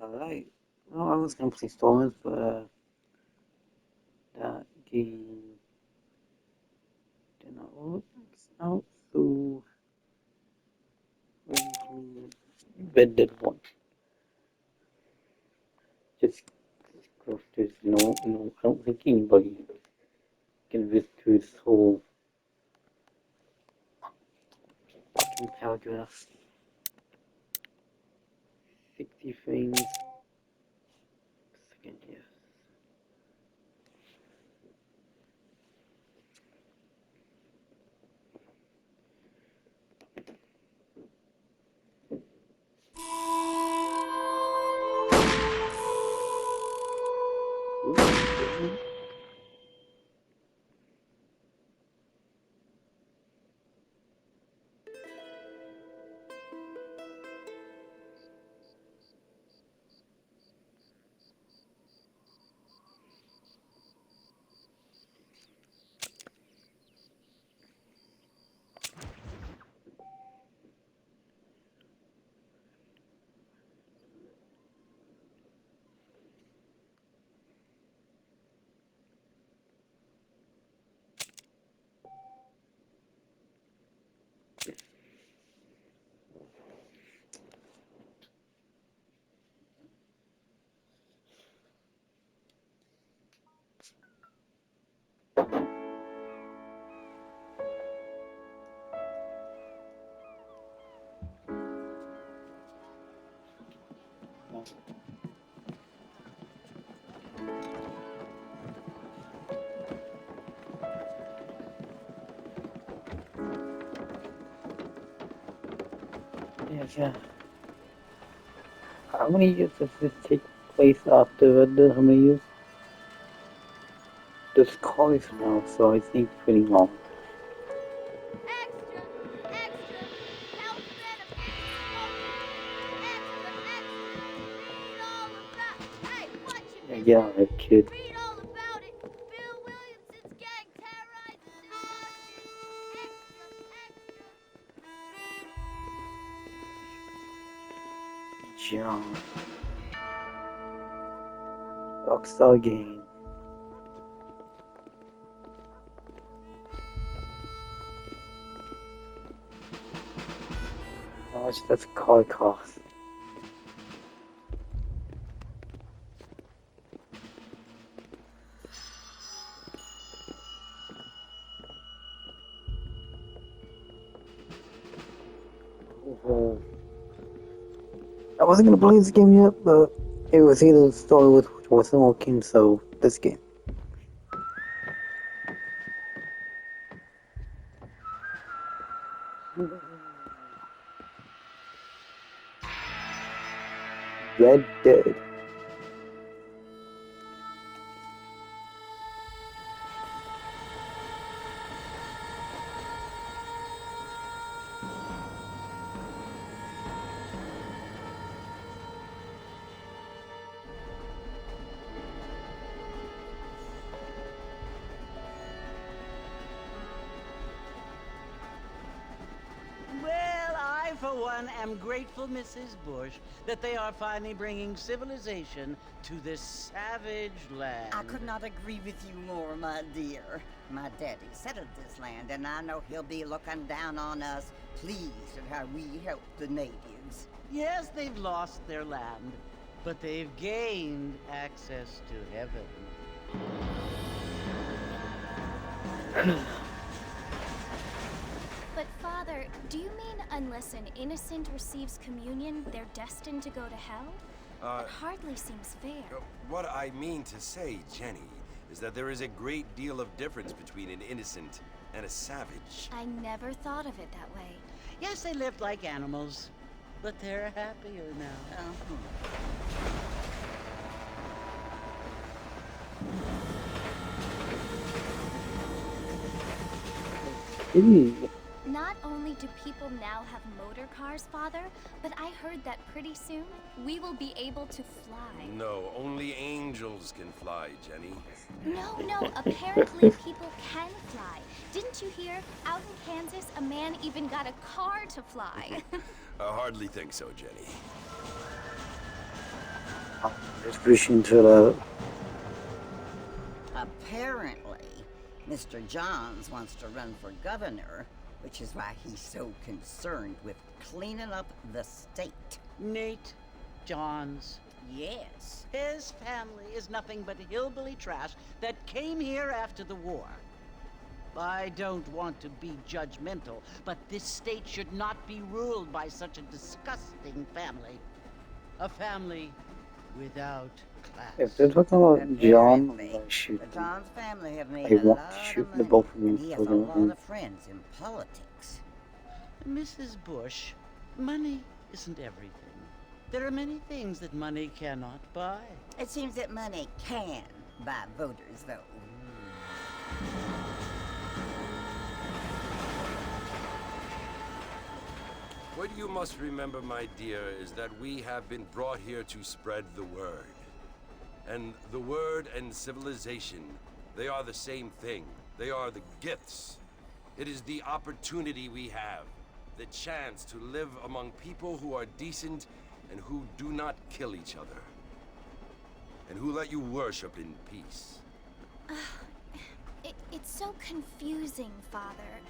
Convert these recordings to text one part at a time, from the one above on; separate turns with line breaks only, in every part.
Alright. Well, I was gonna play Storms, but that game did not work out, so Red Dead 1. Just because there's I don't think anybody can visit through this whole fucking paragraph. 60 frames per second, yes. Ooh. Yeah. How many years does this take place after Red Dead? How many years? This college now, so I think pretty long.
Extra, extra, health benefits smoking. Extra, read all about. Hey, what you
Yeah,
missing?
a kid.
Read all about it. Bill Williamson's gang terrorizes Austin.
John. Rockstar Game. How much does a car cost? Oh, I wasn't gonna play this game yet, but it was either the story with wasn't working, so this game. Red Dead.
Well, I, for one, am grateful, Mrs. Bush, that they are finally bringing civilization to this savage land.
I could not agree with you more, my dear. My daddy settled this land, and I know he'll be looking down on us, pleased at how we help the natives.
Yes, they've lost their land, but they've gained access to heaven.
But Father, do you mean unless an innocent receives communion, they're destined to go to hell? It hardly seems fair.
What I mean to say, Jenny, is that there is a great deal of difference between an innocent and a savage.
I never thought of it that way.
Yes, they lived like animals, but they're happier now.
Not only do people now have motor cars, Father, but I heard that pretty soon we will be able to fly.
No, only angels can fly, Jenny.
No, apparently people can fly. Didn't you hear? Out in Kansas, a man even got a car to fly.
I hardly think so, Jenny.
distribution to the.
Apparently, Mr. Johns wants to run for governor, which is why he's so concerned with cleaning up the state.
Nate Johns.
Yes.
His family is nothing but hillbilly trash that came here after the war. I don't want to be judgmental, but this state should not be ruled by such a disgusting family. A family without class.
If they're talking about John, I'm
Apparently,
gonna shoot
the
him.
Johns family have made
I
a
want
lot
to
of
shoot the
money,
both of them
and he has a
for them.
lot of friends in politics.
Mrs. Bush, money isn't everything. There are many things that money cannot buy.
It seems that money can buy voters, though.
What you must remember, my dear, is that we have been brought here to spread the word. And the word and civilization, they are the same thing. They are the gifts. It is the opportunity we have, the chance to live among people who are decent and who do not kill each other. And who let you worship in peace.
It's so confusing, Father.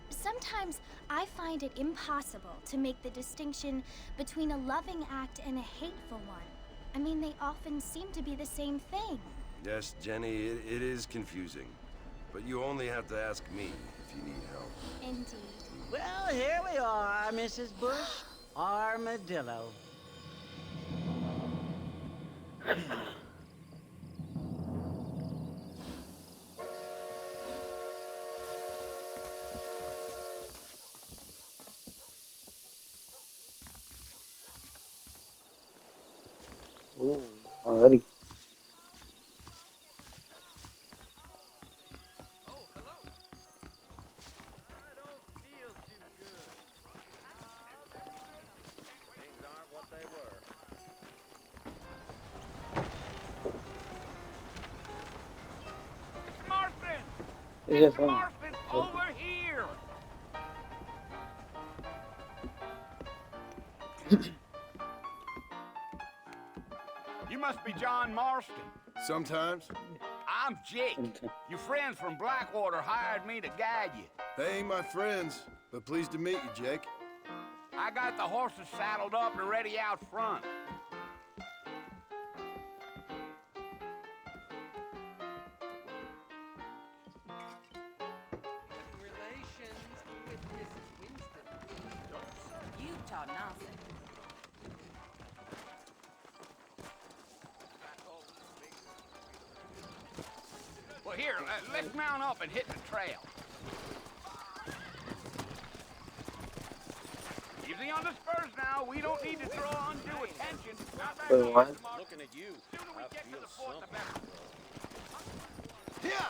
Sometimes I find it impossible to make the distinction between a loving act and a hateful one. I mean, they often seem to be the same thing.
Yes, Jenny, it is confusing. But you only have to ask me if you need help.
Indeed.
Well, here we are, Mrs. Bush. Armadillo.
Ooh, already. Yes,
Marston, over here! You must be John Marston.
Sometimes.
I'm Jake. Your friends from Blackwater hired me to guide you.
They ain't my friends, but pleased to meet you, Jake.
I got the horses saddled up and ready out front.
Utah nonsense.
Well, here, let's mount up and hit the trail. Easy on the spurs now. We don't need to draw undue attention. Not back
Wait, what?
Looking at you. The sooner we get to the fort, the better.
Yeah!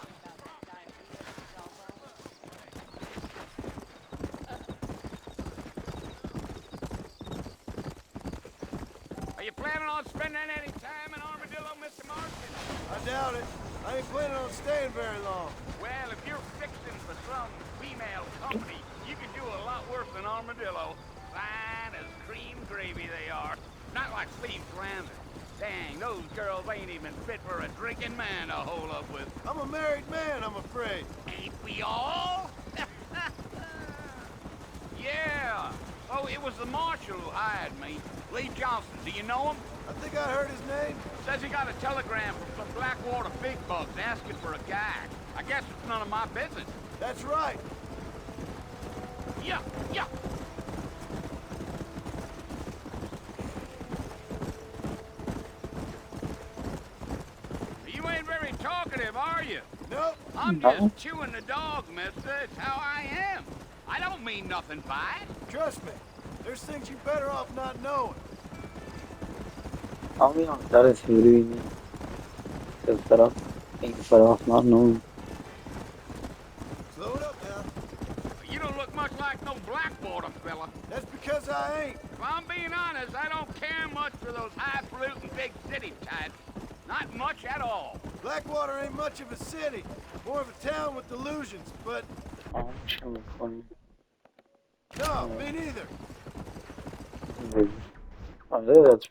Are you planning on spending any time in Armadillo, Mr. Marston?
I doubt it. I ain't planning on staying very long.
Well, if you're fixing for some female company, you can do a lot worse than Armadillo. Fine as cream gravy they are. Not like Steve Glander. Dang, those girls ain't even fit for a drinking man to hole up with.
I'm a married man, I'm afraid.
Ain't we all? Yeah. Oh, it was the marshal who hired me. Lee Johnson, do you know him?
I think I heard his name.
Says he got a telegram from some Blackwater big bugs asking for a guy. I guess it's none of my business.
That's right.
Yeah, yeah. You ain't very talkative, are you?
Nope.
I'm
No.
just chewing the dog, mister. It's how I am. I don't mean nothing by it.
Trust me. There's things you better off not knowing.
I'll be honest, that is really me. Because better off not knowing.
Slow it up now.
You don't look much like no Blackwater fella.
That's because I ain't.
If I'm being honest, I don't care much for those highfalutin big city types. Not much at all.
Blackwater ain't much of a city. More of a town with delusions, but
Oh, I'm funny.
no, me neither.
Oh, that's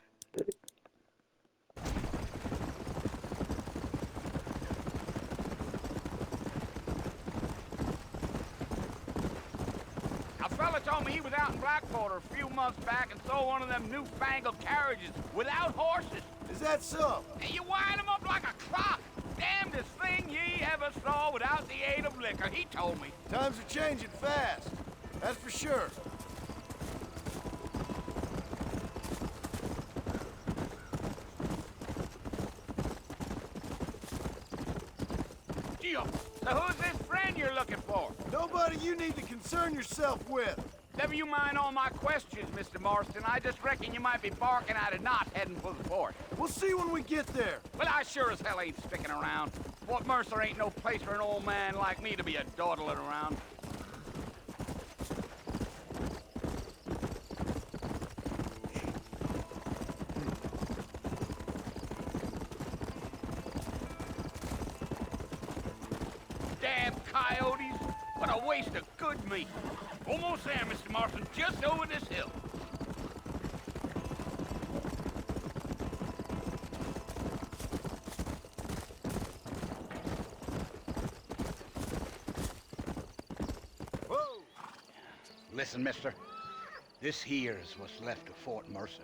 me was out in Blackwater a few months back and saw one of them newfangled carriages without horses.
Is that so?
And you wind 'em up like a clock. Damnedest thing ye ever saw without the aid of liquor, he told me.
Times are changing fast. That's for sure.
Gee, so who's this friend you're looking for?
Nobody you need to concern yourself with.
Never you mind all my questions, Mr. Marston. I just reckon you might be barking out a knot heading for the fort.
We'll see when we get there.
Well, I sure as hell ain't sticking around. Fort Mercer ain't no place for an old man like me to be a dawdling around. Damn coyotes! What a waste of good meat. Almost there, Mr. Marston, just over this hill.
Whoa!
Listen, mister. This here's what's left of Fort Mercer.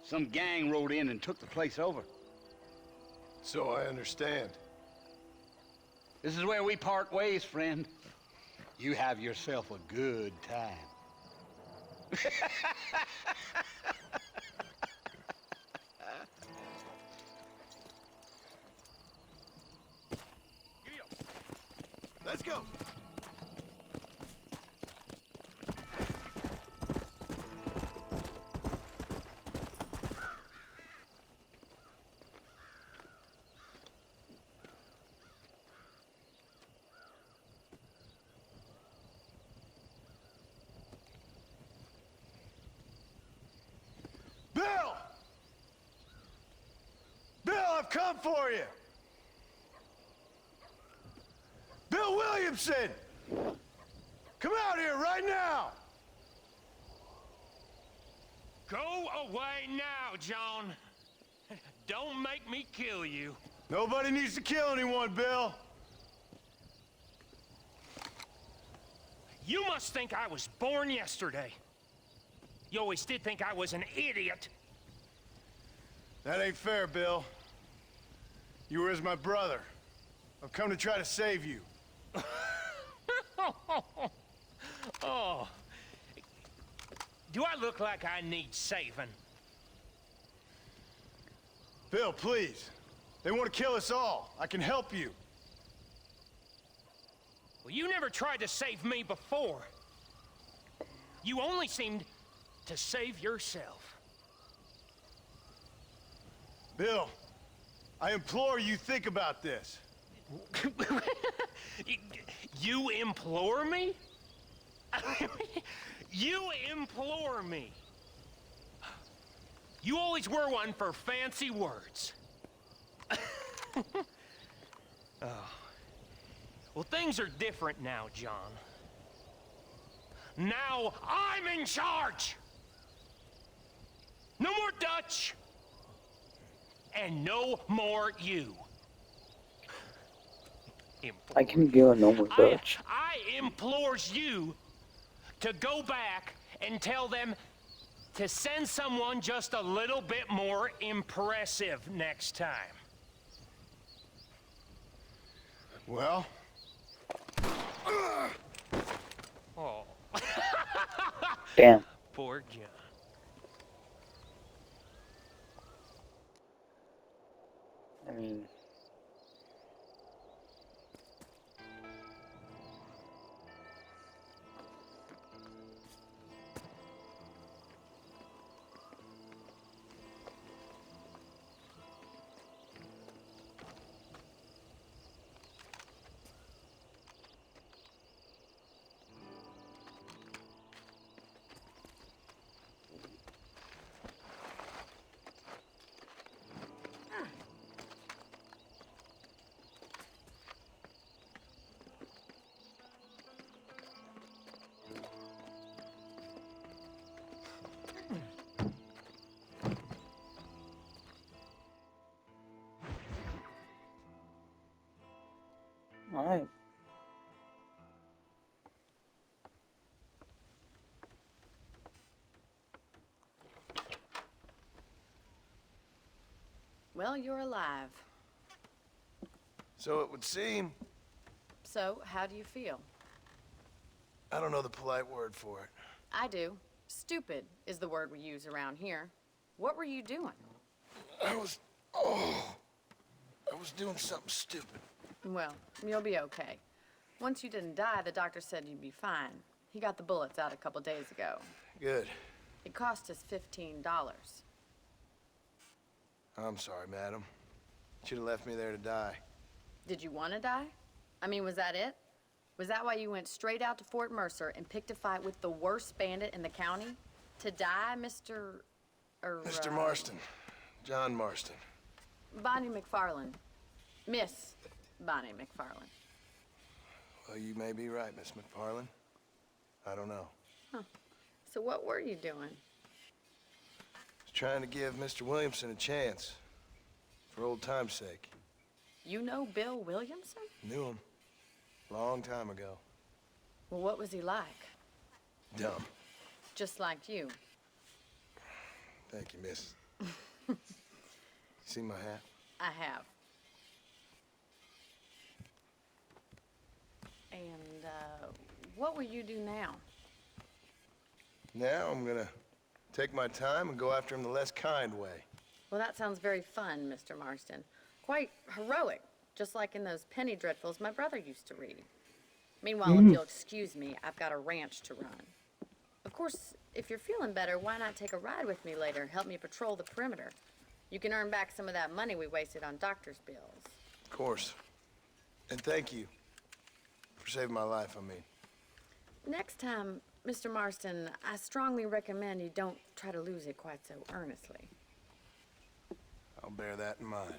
Some gang rode in and took the place over.
So I understand.
This is where we part ways, friend. You have yourself a good time.
Let's go. Bill! Bill, I've come for you! Bill Williamson! Come out here right now!
Go away now, John. Don't make me kill you.
Nobody needs to kill anyone, Bill.
You must think I was born yesterday. You always did think I was an idiot.
That ain't fair, Bill. You were as my brother. I've come to try to save you.
Oh. Do I look like I need saving?
Bill, please. They want to kill us all. I can help you.
Well, you never tried to save me before. You only seemed to save yourself.
Bill, I implore you think about this.
You implore me? You implore me. You always were one for fancy words. Oh. Well, things are different now, John. Now I'm in charge. No more Dutch. And no more you.
I can go no more Dutch.
I implores you to go back and tell them to send someone just a little bit more impressive next time.
Well?
Oh.
Damn.
Poor John.
I mean...
Well, you're alive.
So it would seem.
So, how do you feel?
I don't know the polite word for it.
I do. Stupid is the word we use around here. What were you doing?
I was doing something stupid.
Well, you'll be okay. Once you didn't die, the doctor said you'd be fine. He got the bullets out a couple days ago.
Good.
It cost us $15.
I'm sorry, madam. Should have left me there to die.
Did you want to die? I mean, was that it? Was that why you went straight out to Fort Mercer and picked a fight with the worst bandit in the county? To die, Mr.
Mr. Marston. John Marston.
Bonnie McFarland. Miss Bonnie McFarland.
Well, you may be right, Miss McFarland. I don't know.
Huh. So what were you doing?
Was trying to give Mr. Williamson a chance. For old time's sake.
You know Bill Williamson?
Knew him. Long time ago.
Well, what was he like?
Dumb.
Just like you.
Thank you, miss. See my hat?
I have. And, what will you do now?
Now I'm gonna take my time and go after him the less kind way.
Well, that sounds very fun, Mr. Marston. Quite heroic, just like in those penny dreadfuls my brother used to read. Meanwhile, if you'll excuse me, I've got a ranch to run. Of course, if you're feeling better, why not take a ride with me later? Help me patrol the perimeter. You can earn back some of that money we wasted on doctor's bills.
Of course. And thank you for saving my life, I mean.
Next time, Mr. Marston, I strongly recommend you don't try to lose it quite so earnestly.
I'll bear that in mind.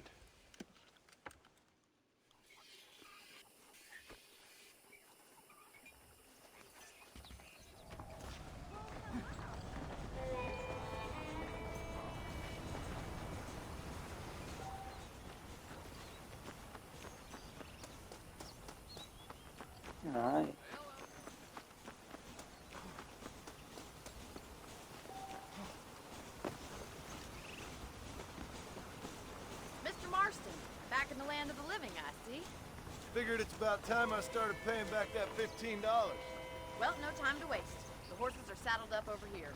Alright.
Mr. Marston, back in the land of the living, I see.
Figured it's about time I started paying back that $15.
Well, no time to waste. The horses are saddled up over here.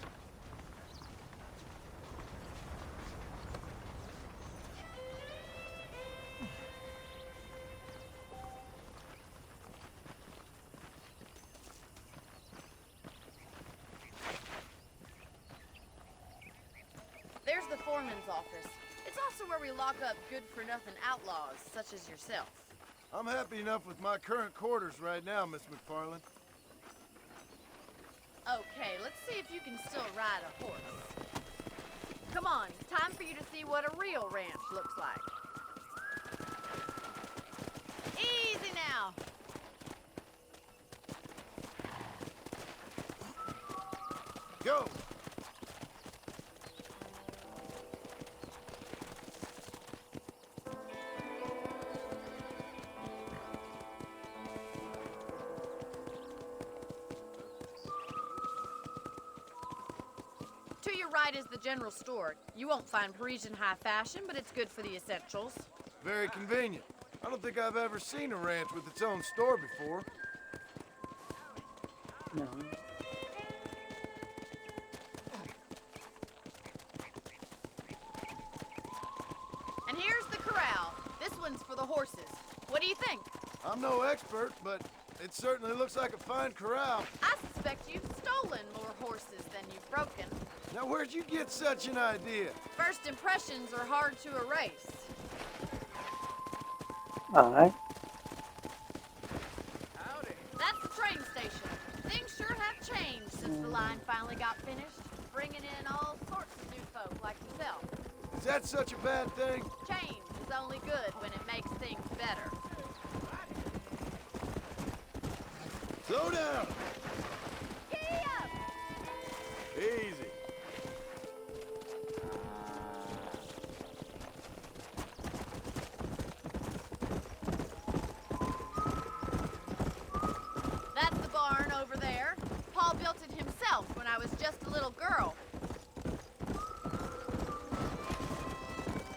There's the foreman's office. It's also where we lock up good-for-nothing outlaws, such as yourself.
I'm happy enough with my current quarters right now, Miss McFarland.
Okay, let's see if you can still ride a horse. Come on, time for you to see what a real ranch looks like. Easy now.
Go!
To your right is the general store. You won't find Parisian high fashion, but it's good for the essentials.
Very convenient. I don't think I've ever seen a ranch with its own store before.
No.
And here's the corral. This one's for the horses. What do you think?
I'm no expert, but it certainly looks like a fine corral.
I suspect you've stolen more horses than you've broken.
Now, where'd you get such an idea?
First impressions are hard to erase.
Alright.
Howdy.
That's the train station. Things sure have changed since the line finally got finished, bringing in all sorts of new folk like yourself.
Is that such a bad thing?
Change is only good when it makes things better.
Slow down!
Giddy up!
Easy.
That's the barn over there. Paul built it himself when I was just a little girl.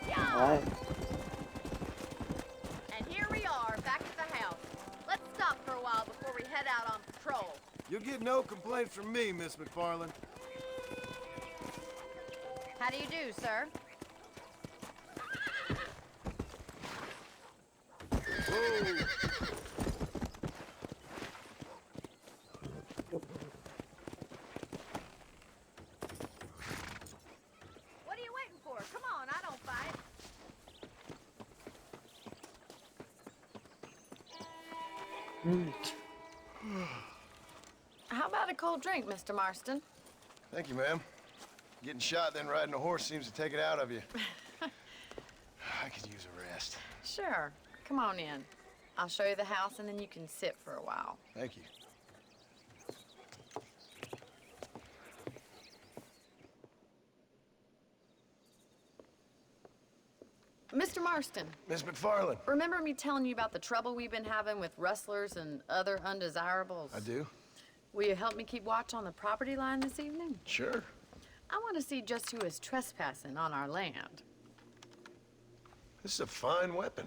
Yeah!
Alright.
And here we are, back at the house. Let's stop for a while before we head out on patrol.
You'll get no complaints from me, Miss McFarland.
How do you do, sir? What are you waiting for? Come on, I don't fight.
How about a cold drink, Mr. Marston?
Thank you, ma'am. Getting shot, then riding a horse seems to take it out of you. I could use a rest.
Sure. Come on in. I'll show you the house, and then you can sit for a while.
Thank you.
Mr. Marston,
Miss McFarland.
remember me telling you about the trouble we've been having with rustlers and other undesirables?
I do?
Will you help me keep watch on the property line this evening?
Sure.
I want to see just who is trespassing on our land.
This is a fine weapon.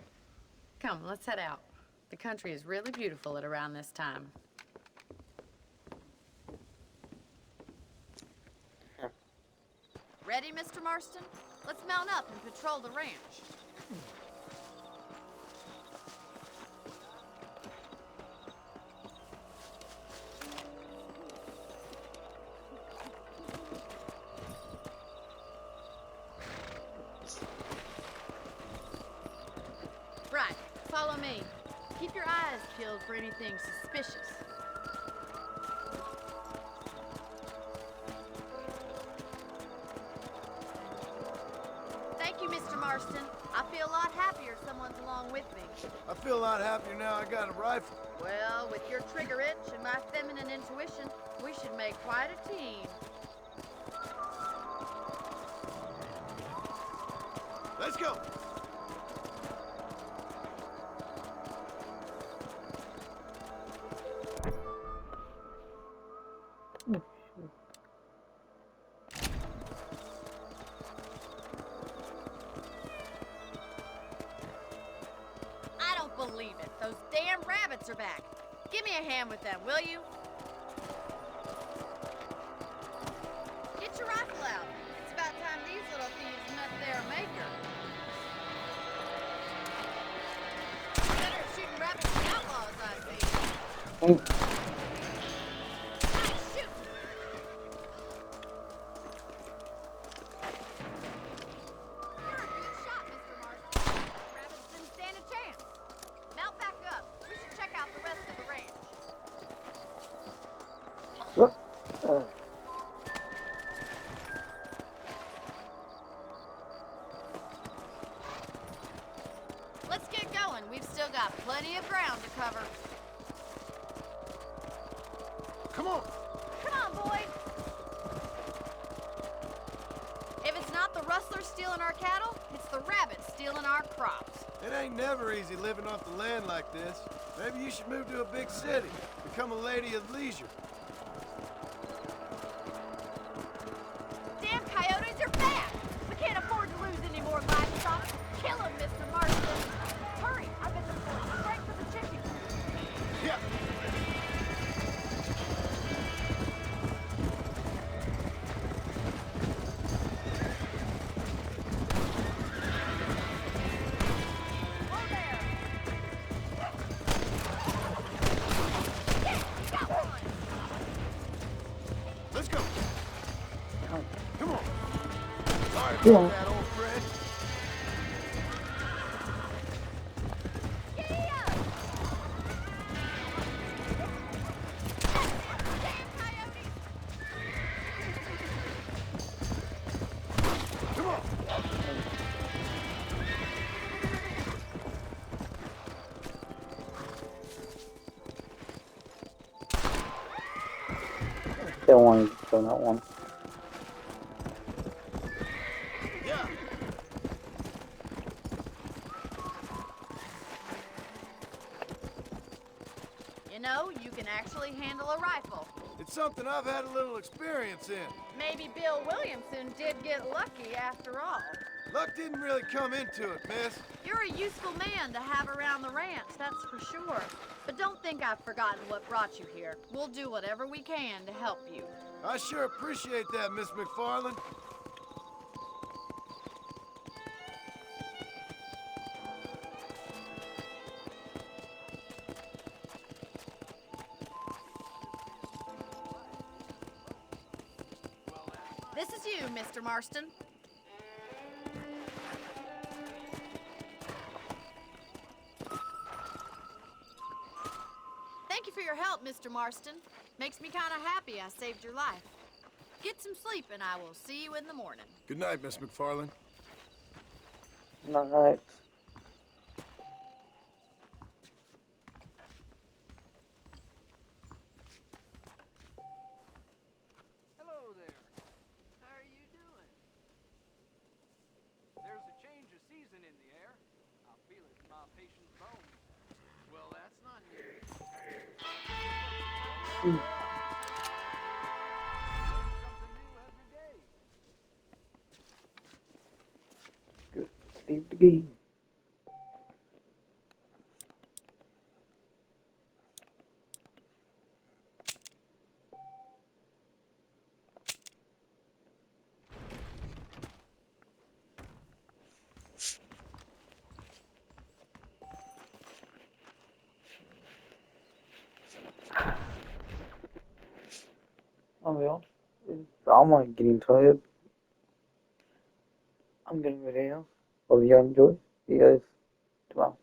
Come, let's head out. The country is really beautiful at around this time.
Ready, Mr. Marston? Let's mount up and patrol the ranch. Right, follow me. Keep your eyes peeled for anything suspicious. Thank you, Mr. Marston. I feel a lot happier someone's along with me.
I feel a lot happier now I got a rifle.
Well, with your trigger itch and my feminine intuition, we should make quite a team.
Let's go.
I don't believe it. Those damn rabbits are back. Give me a hand with them, will you? Get your rifle out. It's about time these little thieves met their maker. Better at shooting rabbits than outlaws, I see. Nice shoot. You're a good shot, Mr. Marston. Rabbits didn't stand a chance. Mount back up. We should check out the rest of the ranch. Let's get going. We've still got plenty of ground to cover.
Come on.
Come on, boy. If it's not the rustlers stealing our cattle, it's the rabbits stealing our crops.
It ain't never easy living off the land like this. Maybe you should move to a big city. Become a lady of leisure.
Damn coyotes are back! We can't afford to lose any more livestock. Kill them, Mr. Marston. Hurry, I bet they're going straight for the chickens.
Yeah.
Whoa there! Yeah, got one!
Let's go. Come on. Sorry
Yeah.
about that, old friend.
Giddy up! Damn coyotes!
Come on.
Don't want to go that one.
Yeah.
You know, you can actually handle a rifle.
It's something I've had a little experience in.
Maybe Bill Williamson did get lucky after all.
Luck didn't really come into it, miss.
You're a useful man to have around the ranch, that's for sure. But don't think I've forgotten what brought you here. We'll do whatever we can to help you.
I sure appreciate that, Miss McFarland.
This is you, Mr. Marston. Thank you for your help, Mr. Marston. Makes me kind of happy I saved your life. Get some sleep, and I will see you in the morning.
Good night, Miss McFarland.
Night.
Hello there. How are you doing? There's a change of season in the air. I feel it in my patient's bones. Well, that's not news. Something new every day.
Good. Save the game. Oh yeah. I'm getting tired. I'm getting ready now. Hope you guys enjoy. See you guys tomorrow.